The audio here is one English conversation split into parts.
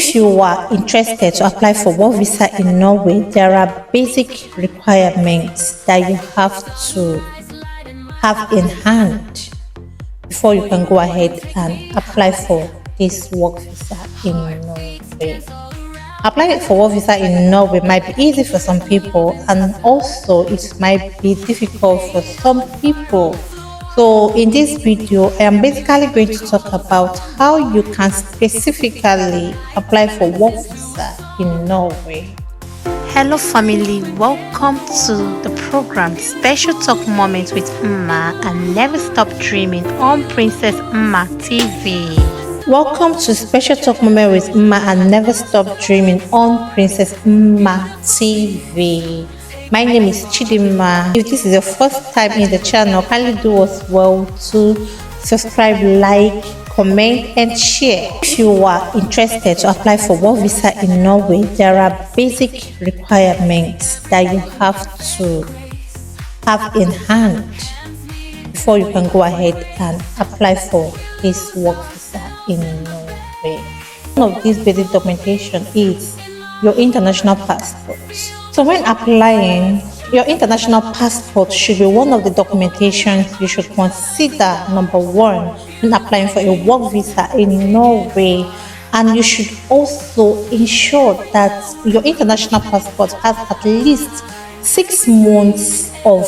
If you are interested to apply for work visa in Norway, there are basic requirements that you have to have in hand before you can go ahead and apply for this work visa in Norway. Applying for work visa in Norway might be easy for some people, and also it might be difficult for some people. So in this video, I am basically going to talk about how you can specifically apply for work visa in Norway. Hello family, welcome to the program Special Talk Moments with Mma and Never Stop Dreaming on Princess Mma TV. Welcome to Special Talk Moment with Mma and Never Stop Dreaming on Princess Mma TV. My name is Chidimma. If this is your first time in the channel, kindly do us well to subscribe, like, comment and share. If you are interested to apply for work visa in Norway, there are basic requirements that you have to have in hand before you can go ahead and apply for this work visa in Norway. One of these basic documentation is your international passport. So when applying, your international passport should be one of the documentations you should consider number one when applying for a work visa in Norway. And you should also ensure that your international passport has at least 6 months of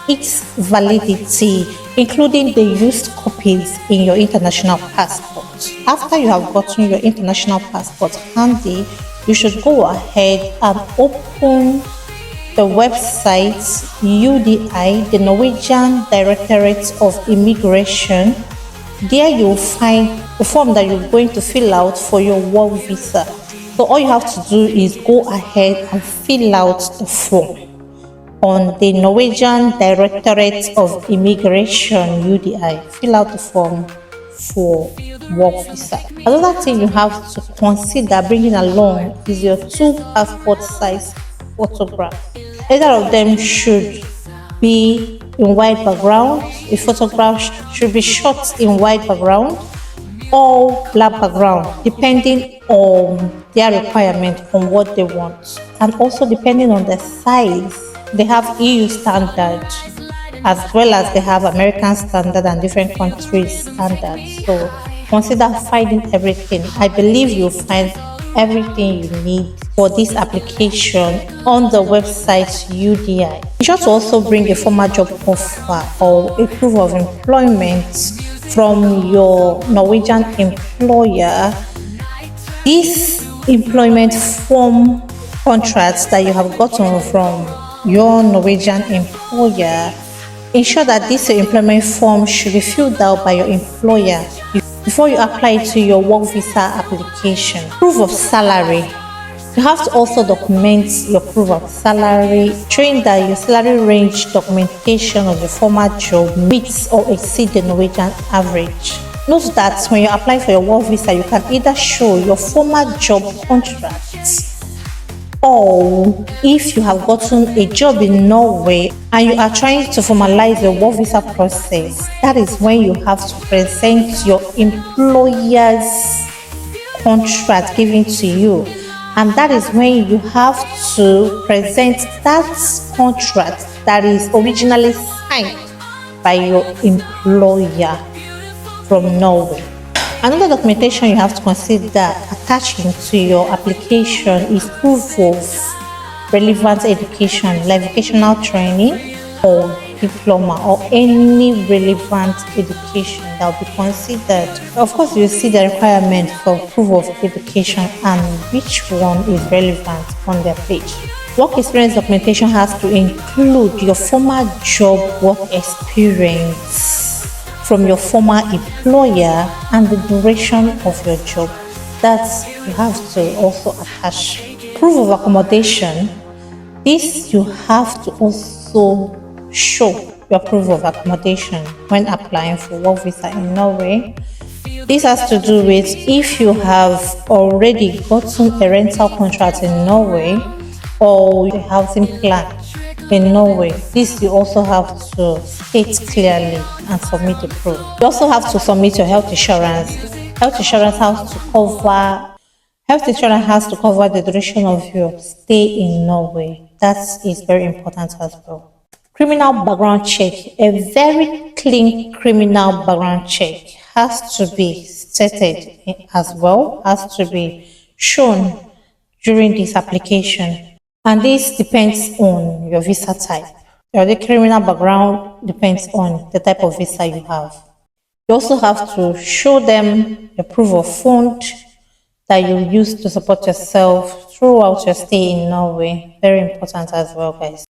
its validity, including the used copies in your international passport. After you have gotten your international passport handy, you should go ahead and open the website UDI, the Norwegian Directorate of Immigration. There you'll find the form that you're going to fill out for your work visa. So all you have to do is go ahead and fill out the form on the Norwegian Directorate of Immigration UDI. Fill out the form for work visa. Another thing you have to consider bringing along is your 2 passport size photographs. Either of them should be in white background. A photograph should be shot in white background or black background, depending on their requirement on what they want, and also depending on the size. They have EU standard as well as they have American standard and different countries standards. So consider finding everything. I believe you'll find everything you need for this application on the website UDI. You should also bring a formal job offer or a proof of employment from your Norwegian employer. This employment form contracts that you have gotten from your Norwegian employer, ensure that this employment form should be filled out by your employer before you apply to your work visa application. Proof of salary. You have to also document your proof of salary, showing that your salary range documentation of your former job meets or exceeds the Norwegian average. Note that when you apply for your work visa, you can either show your former job contracts, or if you have gotten a job in Norway and you are trying to formalize your work visa process, that is when you have to present your employer's contract given to you. And that is when you have to present that contract that is originally signed by your employer from Norway. Another documentation you have to consider attaching to your application is proof of relevant education, like vocational training or diploma or any relevant education that will be considered. Of course, you see the requirement for proof of education and which one is relevant on their page. Work experience documentation has to include your former job work experience from your former employer and the duration of your job. That you have to also attach. Proof of accommodation. This you have to also show your proof of accommodation when applying for work visa in Norway. This has to do with if you have already gotten a rental contract in Norway or a housing plan in Norway. This you also have to state clearly and submit the proof. You also have to submit your health insurance. Health insurance has to cover Health insurance has to cover the duration of your stay in Norway. That is very important as well. Criminal background check. A very clean criminal background check has to be stated as well, has to be shown during this application. And this depends on your visa type. The criminal background depends on the type of visa you have. You also have to show them a proof of fund that you use to support yourself throughout your stay in Norway. Very important as well, guys.